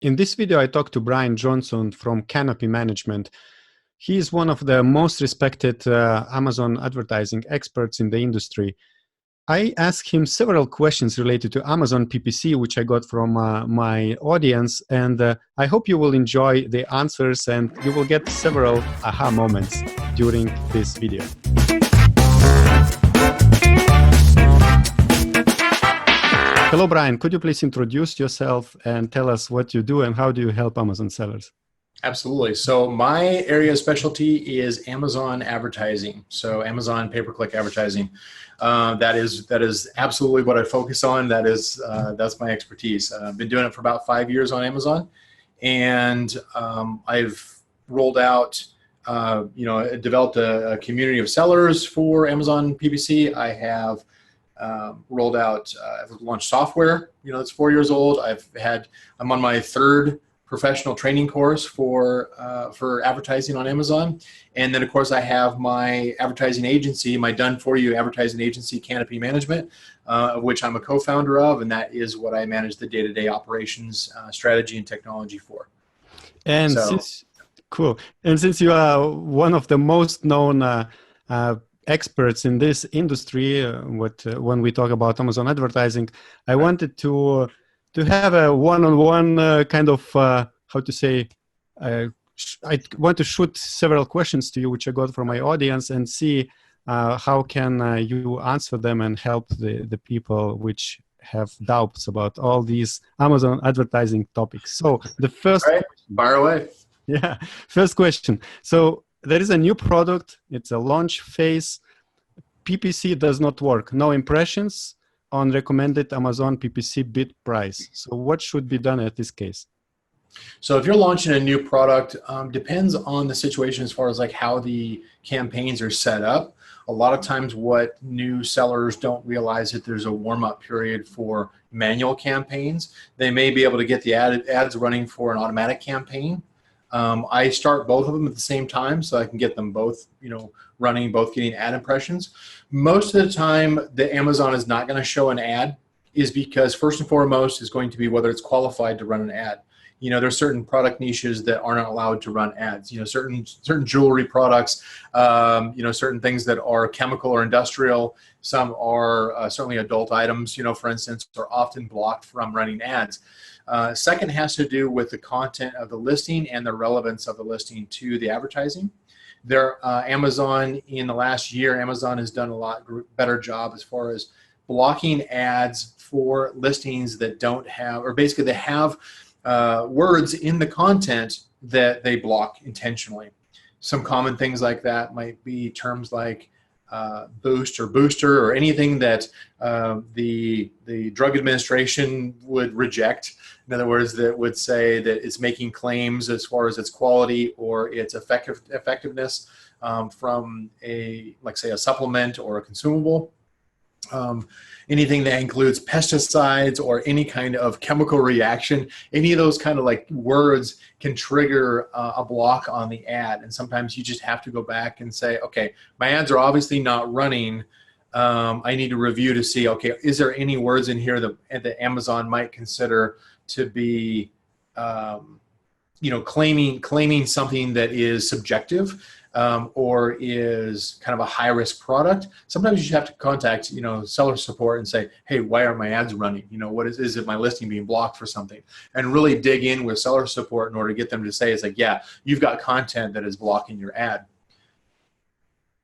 In this video, I talked to Brian Johnson from Canopy Management. He is one of the most respected Amazon advertising experts in the industry. I asked him several questions related to Amazon PPC, which I got from my audience, and I hope you will enjoy the answers and you will get several aha moments during this video. Hello, Brian. Could you please introduce yourself and tell us what you do and how do you help Amazon sellers? Absolutely. So my area of specialty is Amazon advertising. So Amazon pay-per-click advertising. That is absolutely what I focus on. That's my expertise. I've been doing it for about 5 years on Amazon, and I've rolled out, developed a community of sellers for Amazon PPC. I have rolled out, I've launched software. It's 4 years old. I'm on my third professional training course for advertising on Amazon. And then of course I have my advertising agency, my done-for-you advertising agency, Canopy Management, which I'm a co-founder of, and that is what I manage the day-to-day operations, strategy, and technology for. And since you are one of the most known experts in this industry, when we talk about Amazon advertising, I wanted to have a one-on-one kind of, I want to shoot several questions to you, which I got from my audience, and see how can you answer them and help the people which have doubts about all these Amazon advertising topics. So the first question, fire away. Yeah, first question. So there is a new product. It's a launch phase. PPC does not work. No impressions on recommended Amazon PPC bid price. So what should be done at this case? So if you're launching a new product, depends on the situation as far as like how the campaigns are set up. A lot of times what new sellers don't realize that there's a warm-up period for manual campaigns. They may be able to get the ads running for an automatic campaign. I start both of them at the same time so I can get them both, running, both getting ad impressions. Most of the time, the Amazon is not going to show an ad is because first and foremost is going to be whether it's qualified to run an ad. There's certain product niches that aren't allowed to run ads. Certain jewelry products, certain things that are chemical or industrial. Some are certainly adult items, for instance, are often blocked from running ads. Second has to do with the content of the listing and the relevance of the listing to the advertising. Amazon, in the last year, Amazon has done a lot better job as far as blocking ads for listings that don't have, or basically they have words in the content that they block intentionally. Some common things like that might be terms like boost or booster, or anything that the Drug Administration would reject. In other words, that would say that it's making claims as far as its quality or its effectiveness from say a supplement or a consumable. Anything that includes pesticides or any kind of chemical reaction, any of those kind of like words can trigger a block on the ad. And sometimes you just have to go back and say, okay, my ads are obviously not running. I need to review to see, okay, is there any words in here that Amazon might consider to be, claiming something that is subjective, or is kind of a high-risk product. Sometimes you have to contact, seller support and say, hey, why aren't my ads running? What is it my listing being blocked for something? And really dig in with seller support in order to get them to say, it's like, yeah, you've got content that is blocking your ad.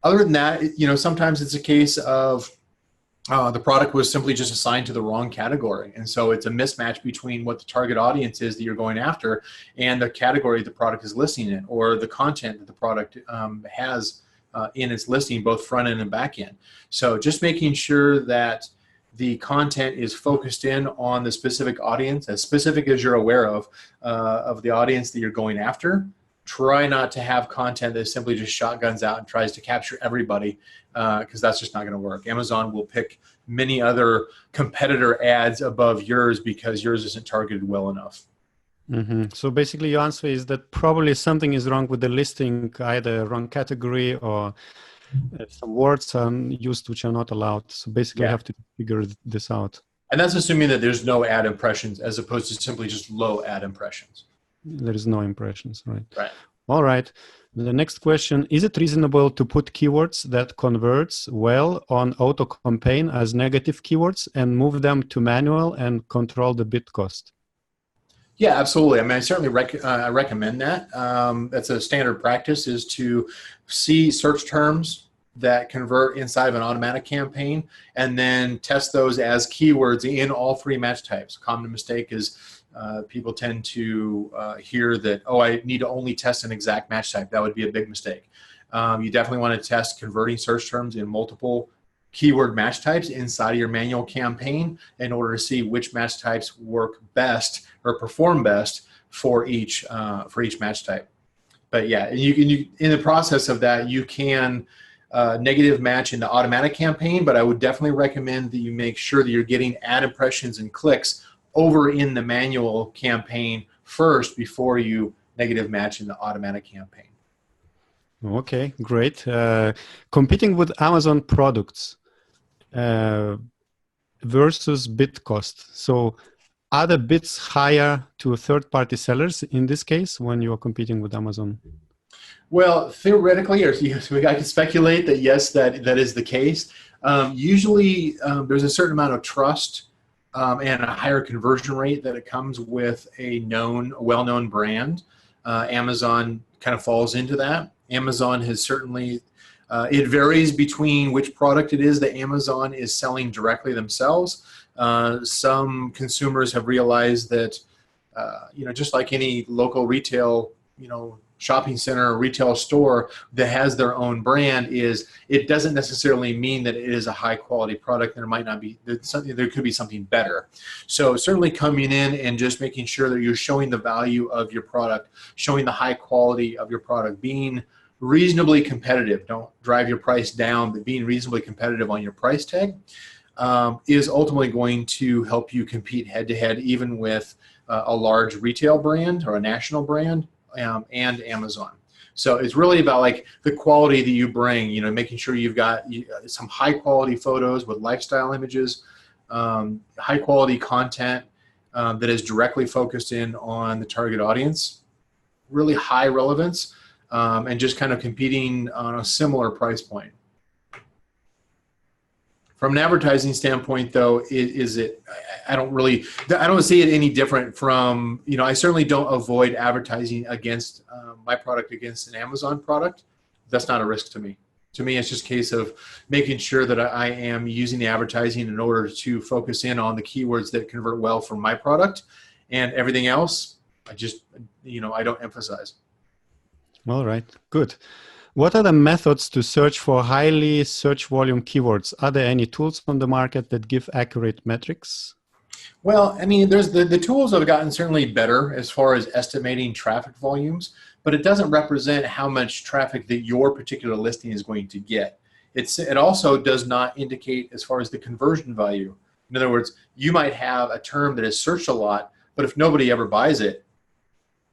Other than that, sometimes it's a case of the product was simply just assigned to the wrong category. And so it's a mismatch between what the target audience is that you're going after and the category the product is listing in, or the content that the product has in its listing, both front end and back end. So just making sure that the content is focused in on the specific audience, as specific as you're aware of the audience that you're going after. Try not to have content that simply just shotguns out and tries to capture everybody, because that's just not going to work. Amazon will pick many other competitor ads above yours because yours isn't targeted well enough. Mm-hmm. So basically your answer is that probably something is wrong with the listing, either wrong category or some words are used which are not allowed. So basically you have to figure this out. And that's assuming that there's no ad impressions as opposed to simply just low ad impressions. There is no impressions, right? Right. All right. The next question, is it reasonable to put keywords that converts well on auto campaign as negative keywords and move them to manual and control the bid cost? Yeah, absolutely. I mean, I certainly recommend that. That's a standard practice, is to see search terms that convert inside of an automatic campaign and then test those as keywords in all three match types. Common mistake is people tend to hear that, oh, I need to only test an exact match type. That would be a big mistake. You definitely want to test converting search terms in multiple keyword match types inside of your manual campaign in order to see which match types work best or perform best for each match type. But yeah, you in the process of that, you can negative match in the automatic campaign, but I would definitely recommend that you make sure that you're getting ad impressions and clicks over in the manual campaign first before you negative match in the automatic campaign. Okay, great. Competing with Amazon products versus bid cost. So are the bids higher to third-party sellers in this case when you are competing with Amazon? Well, theoretically, or I can speculate that yes, that is the case. Usually, there's a certain amount of trust and a higher conversion rate that it comes with a well-known brand. Amazon kind of falls into that. Amazon has certainly, it varies between which product it is that Amazon is selling directly themselves. Some consumers have realized that, just like any local retail, shopping center or retail store that has their own brand, it doesn't necessarily mean that it is a high quality product. There might not be, there could be something better. So certainly coming in and just making sure that you're showing the value of your product, showing the high quality of your product, being reasonably competitive. Don't drive your price down, but being reasonably competitive on your price tag is ultimately going to help you compete head to head, even with a large retail brand or a national brand. And Amazon. So it's really about like the quality that you bring, making sure you've got some high quality photos with lifestyle images, high quality content that is directly focused in on the target audience, really high relevance, and just kind of competing on a similar price point. From an advertising standpoint, though, I don't see it any different from, I certainly don't avoid advertising against my product against an Amazon product. That's not a risk to me. To me, it's just a case of making sure that I am using the advertising in order to focus in on the keywords that convert well for my product, and everything else, I don't emphasize. All right, good. What are the methods to search for highly search volume keywords? Are there any tools on the market that give accurate metrics? Well, I mean, there's the tools have gotten certainly better as far as estimating traffic volumes, but it doesn't represent how much traffic that your particular listing is going to get. It also does not indicate as far as the conversion value. In other words, you might have a term that is searched a lot, but if nobody ever buys it,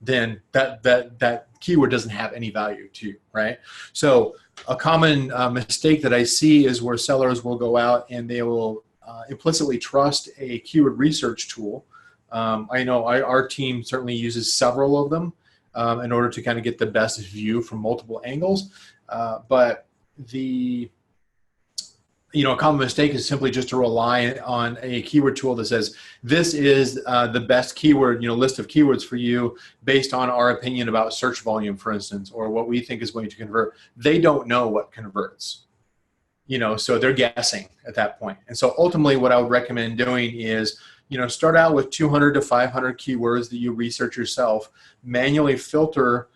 then that keyword doesn't have any value to you, right? So a common mistake that I see is where sellers will go out and they will implicitly trust a keyword research tool. I know our team certainly uses several of them in order to kind of get the best view from multiple angles. But a common mistake is simply just to rely on a keyword tool that says, this is the best keyword, list of keywords for you based on our opinion about search volume, for instance, or what we think is going to convert. They don't know what converts, so they're guessing at that point. And so ultimately what I would recommend doing is, start out with 200 to 500 keywords that you research yourself, manually filter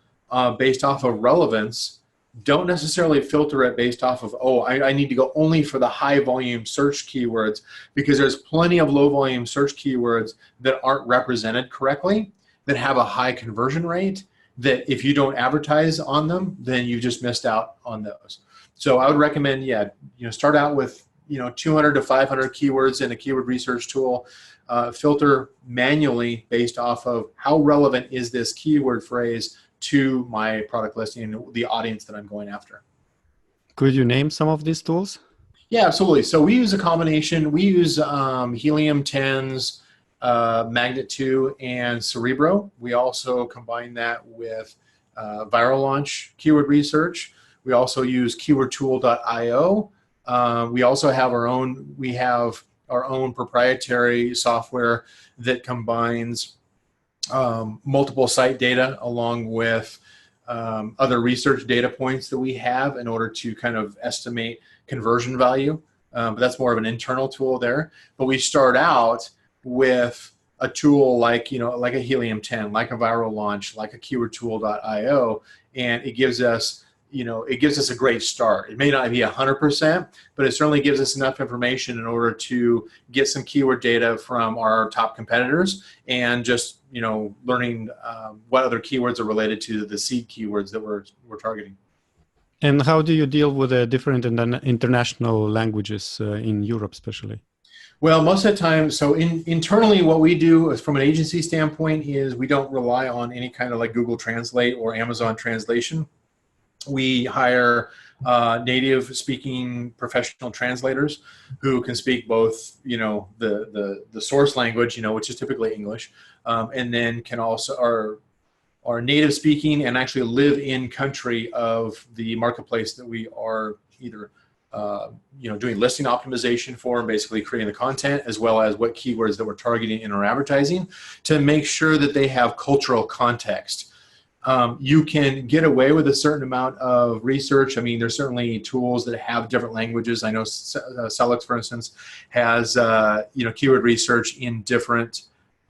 based off of relevance. Don't necessarily filter it based off of, I need to go only for the high volume search keywords, because there's plenty of low volume search keywords that aren't represented correctly, that have a high conversion rate, that if you don't advertise on them, then you just missed out on those. So I would recommend, start out with, 200 to 500 keywords in a keyword research tool, filter manually based off of how relevant is this keyword phrase to my product listing and the audience that I'm going after. Could you name some of these tools? Yeah, absolutely. So we use a combination. We use Helium 10s, Magnet 2, and Cerebro. We also combine that with Viral Launch keyword research. We also use keywordtool.io. We also have our own proprietary software that combines multiple site data along with other research data points that we have in order to kind of estimate conversion value. But that's more of an internal tool there. But we start out with a tool like, like a Helium 10, like a Viral Launch, like a keywordtool.io, and it gives us a great start. It may not be 100%, but it certainly gives us enough information in order to get some keyword data from our top competitors and just, learning what other keywords are related to the seed keywords that we're targeting. And how do you deal with the different international languages in Europe, especially? Well, most of the time, so internally what we do from an agency standpoint is we don't rely on any kind of like Google Translate or Amazon translation. We hire native speaking professional translators who can speak both, the source language, which is typically English, and then can also are native speaking and actually live in country of the marketplace that we are either doing listing optimization for and basically creating the content, as well as what keywords that we're targeting in our advertising to make sure that they have cultural context. You can get away with a certain amount of research. I mean, there's certainly tools that have different languages. I know Selix, for instance, has keyword research in different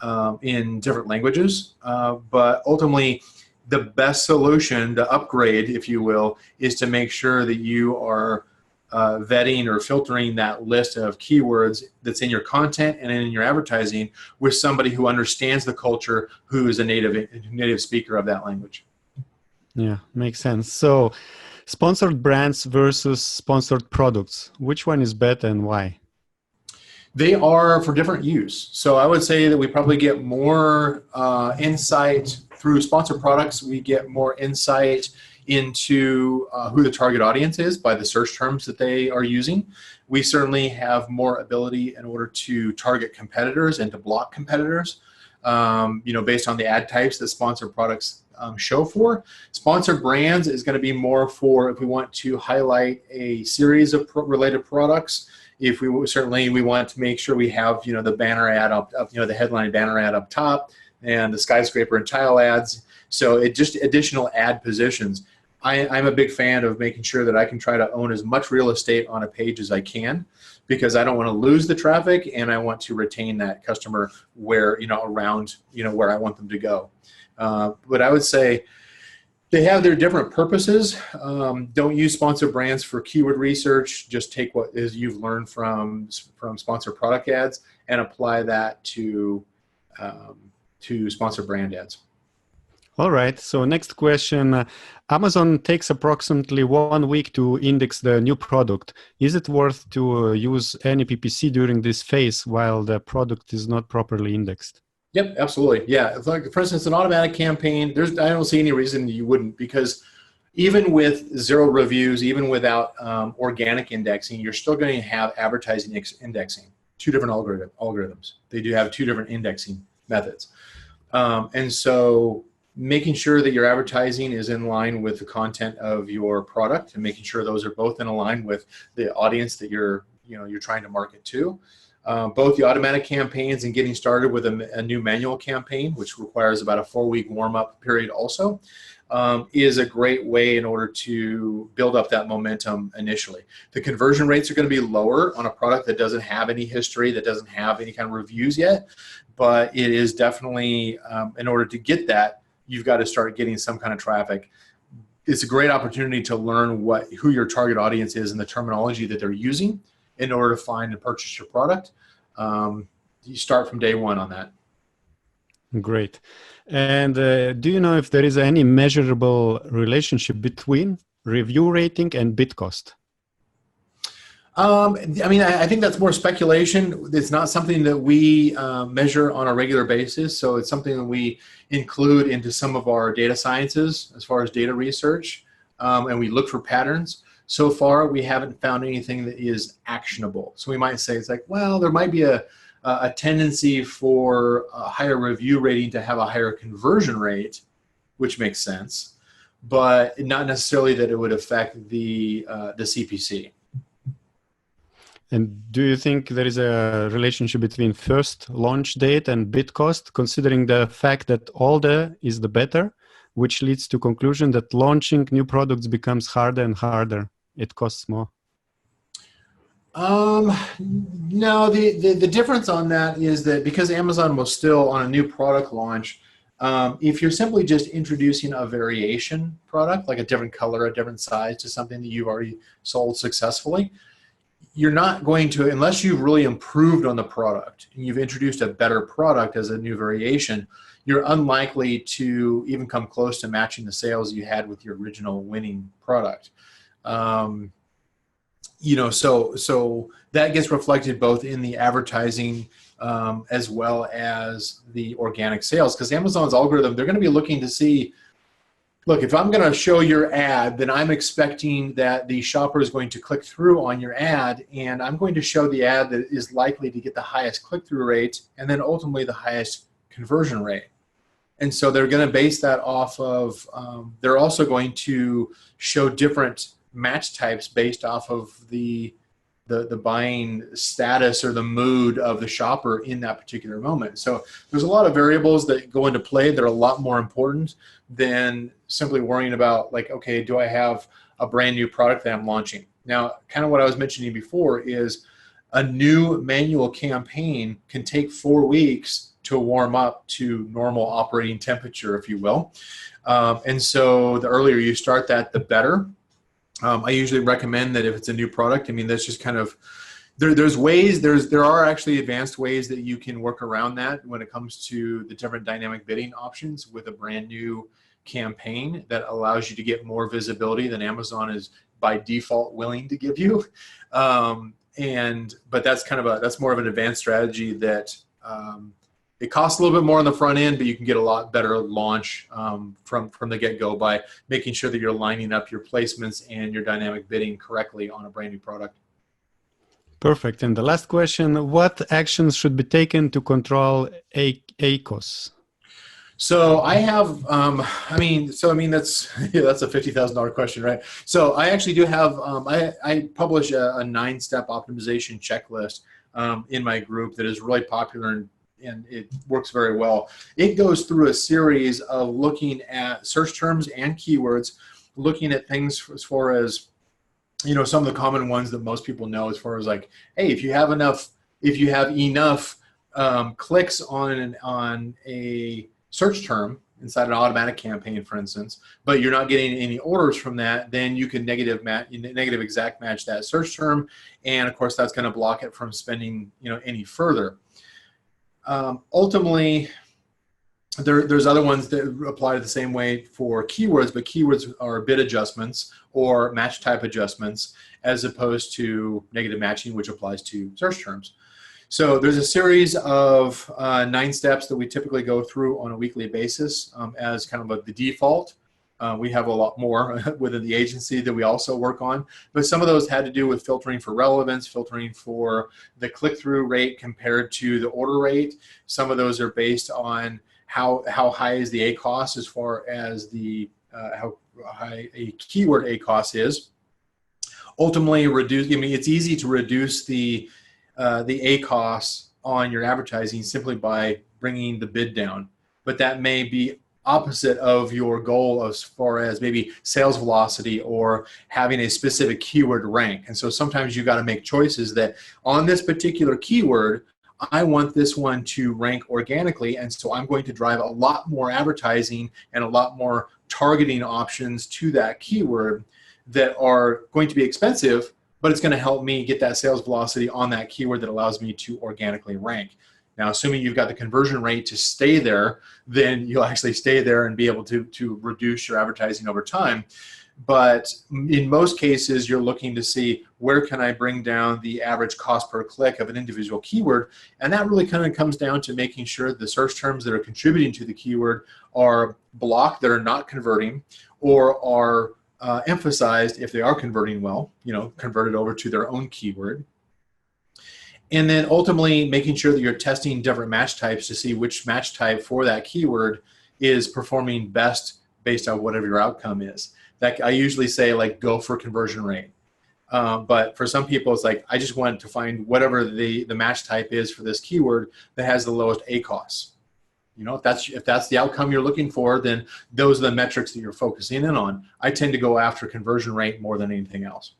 languages. But ultimately, the best solution, the upgrade, if you will, is to make sure that you are vetting or filtering that list of keywords that's in your content and in your advertising with somebody who understands the culture, who is a native speaker of that language. Yeah, makes sense. So sponsored brands versus sponsored products, which one is better and why? They are for different use. So I would say that we probably get more insight through sponsored products. We get more insight into who the target audience is by the search terms that they are using. We certainly have more ability in order to target competitors and to block competitors, based on the ad types that sponsored products show for. Sponsored brands is going to be more for if we want to highlight a series of related products. If we want to make sure we have the banner ad up, the headline banner ad up top, and the skyscraper and tile ads. So it just additional ad positions. I'm a big fan of making sure that I can try to own as much real estate on a page as I can, because I don't want to lose the traffic and I want to retain that customer where around where I want them to go. But I would say they have their different purposes. Don't use sponsored brands for keyword research. Just take what is you've learned from sponsored product ads and apply that to sponsored brand ads. All right. So next question. Amazon takes approximately 1 week to index the new product. Is it worth to use any PPC during this phase while the product is not properly indexed? Yep, absolutely. Yeah. Like, for instance, an automatic campaign, I don't see any reason you wouldn't, because even with 0 reviews, even without organic indexing, you're still going to have advertising indexing. 2 different algorithms. They do have 2 different indexing methods. And so making sure that your advertising is in line with the content of your product and making sure those are both in line with the audience that you're trying to market to. Both the automatic campaigns and getting started with a new manual campaign, which requires about a 4-week warm-up period also, is a great way in order to build up that momentum initially. The conversion rates are going to be lower on a product that doesn't have any history, that doesn't have any kind of reviews yet, but it is definitely, in order to get that, you've got to start getting some kind of traffic. It's a great opportunity to learn who your target audience is and the terminology that they're using in order to find and purchase your product. You start from day one on that. Great. And do you know if there is any measurable relationship between review rating and bid cost? I think that's more speculation. It's not something that we measure on a regular basis. So it's something that we include into some of our data sciences as far as data research. And we look for patterns. so far we haven't found anything that is actionable. So we might say it's like, well, there might be a tendency for a higher review rating to have a higher conversion rate, which makes sense, but not necessarily that it would affect the CPC. And do you think there is a relationship between first launch date and bid cost, considering the fact that older is the better, which leads to conclusion that launching new products becomes harder and harder? It costs more. No, the difference on that is that because Amazon was still on a new product launch, if you're simply just introducing a variation product, like a different color, a different size to something that you've already sold successfully, you're not going to, unless you've really improved on the product and you've introduced a better product as a new variation, you're unlikely to even come close to matching the sales you had with your original winning product. So that gets reflected both in the advertising as well as the organic sales, because Amazon's algorithm, they're going to be looking to see, look, if I'm going to show your ad, then I'm expecting that the shopper is going to click through on your ad, and I'm going to show the ad that is likely to get the highest click-through rate and then ultimately the highest conversion rate. And so they're going to base that off of, they're also going to show different match types based off of the buying status or the mood of the shopper in that particular moment. So there's a lot of variables that go into play that are a lot more important than simply worrying about, like, okay, do I have a brand new product that I'm launching? Now, kind of what I was mentioning before is a new manual campaign can take 4 weeks to warm up to normal operating temperature, if you will. And so the earlier you start that, the better. I usually recommend that if it's a new product, I mean, that's just kind of, there are actually advanced ways that you can work around that when it comes to the different dynamic bidding options with a brand new campaign that allows you to get more visibility than Amazon is by default willing to give you. But that's that's more of an advanced strategy that it costs a little bit more on the front end, but you can get a lot better launch from the get-go by making sure that you're lining up your placements and your dynamic bidding correctly on a brand new product. Perfect. And the last question, what actions should be taken to control ACoS? So I have, that's a $50,000 question, right? So I actually do have, I publish a 9-step optimization checklist in my group that is really popular and it works very well. It goes through a series of looking at search terms and keywords, looking at things as far as, some of the common ones that most people know, as far as like, hey, if you have enough clicks on a search term inside an automatic campaign, for instance, but you're not getting any orders from that, then you can negative exact match that search term, and of course that's going to block it from spending any further. Ultimately, there's other ones that apply the same way for keywords, but keywords are bid adjustments or match type adjustments as opposed to negative matching, which applies to search terms. So there's a series of 9 steps that we typically go through on a weekly basis as kind of the default. We have a lot more within the agency that we also work on, but some of those had to do with filtering for relevance, filtering for the click-through rate compared to the order rate. Some of those are based on how high is the ACoS as far as the how high a keyword ACoS is. Ultimately, it's easy to reduce the ACoS on your advertising simply by bringing the bid down, but that may be opposite of your goal as far as maybe sales velocity or having a specific keyword rank. And so sometimes you got to make choices that on this particular keyword, I want this one to rank organically, and so I'm going to drive a lot more advertising and a lot more targeting options to that keyword that are going to be expensive, but it's going to help me get that sales velocity on that keyword that allows me to organically rank. Now, assuming you've got the conversion rate to stay there, then you'll actually stay there and be able to reduce your advertising over time. But in most cases, you're looking to see where can I bring down the average cost per click of an individual keyword. And that really kind of comes down to making sure the search terms that are contributing to the keyword are blocked, that are not converting, or are emphasized if they are converting well, converted over to their own keyword. And then ultimately making sure that you're testing different match types to see which match type for that keyword is performing best based on whatever your outcome is. That I usually say, like, go for conversion rate. But for some people, it's like, I just want to find whatever the match type is for this keyword that has the lowest ACoS. If that's the outcome you're looking for, then those are the metrics that you're focusing in on. I tend to go after conversion rate more than anything else.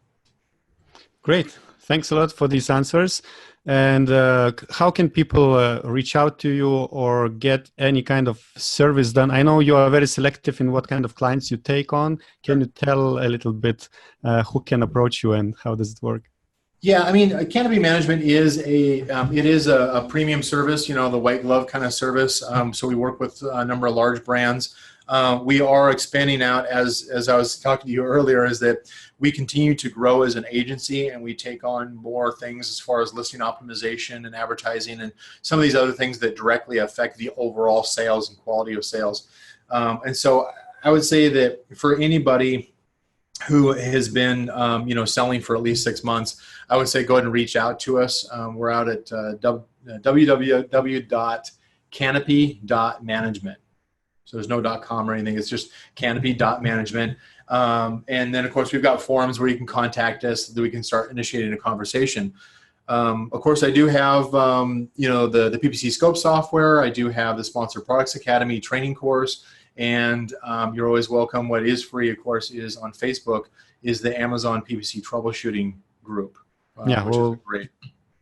Great. Thanks a lot for these answers. And how can people reach out to you or get any kind of service done? I know you are very selective in what kind of clients you take on. Can you tell a little bit who can approach you and how does it work? Yeah, I mean, canopy management is a premium service, the white glove kind of service. So we work with a number of large brands. We are expanding out, as I was talking to you earlier, is that we continue to grow as an agency, and we take on more things as far as listing optimization and advertising and some of these other things that directly affect the overall sales and quality of sales. And so I would say that for anybody who has been selling for at least 6 months, I would say go ahead and reach out to us. We're out at www.canopy.management. So there's no .com or anything. It's just canopy.management. And then, of course, we've got forums where you can contact us that we can start initiating a conversation. Of course, I do have, the PPC Scope software. I do have the Sponsored Products Academy training course. And you're always welcome. What is free, of course, is on Facebook, is the Amazon PPC troubleshooting group. Yeah, which is great.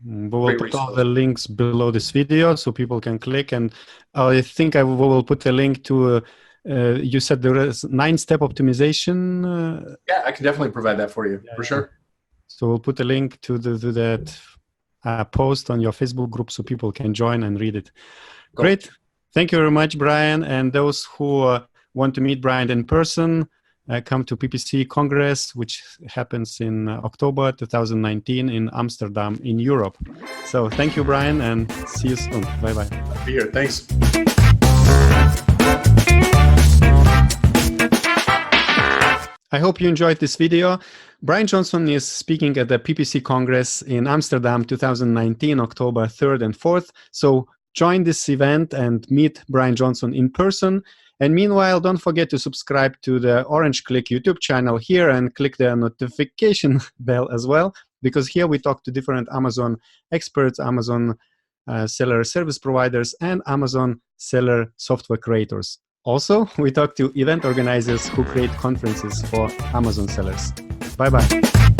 We'll put all the links below this video so people can click. And I think I will put a link to, you said there is 9-step optimization. Yeah, I can definitely provide that for you, for sure. So we'll put a link to that post on your Facebook group so people can join and read it. Cool. Great. Thank you very much, Brian. And those who want to meet Brian in person, come to PPC Congress, which happens in October 2019 in Amsterdam in Europe. So thank you, Brian, and see you soon. Bye-bye. Be here. Thanks. I hope you enjoyed this video. Brian Johnson is speaking at the PPC Congress in Amsterdam 2019, October 3rd and 4th. So join this event and meet Brian Johnson in person. And meanwhile, don't forget to subscribe to the Orange Klik YouTube channel here and click the notification bell as well, because here we talk to different Amazon experts, Amazon seller service providers, and Amazon seller software creators. Also, we talk to event organizers who create conferences for Amazon sellers. Bye-bye.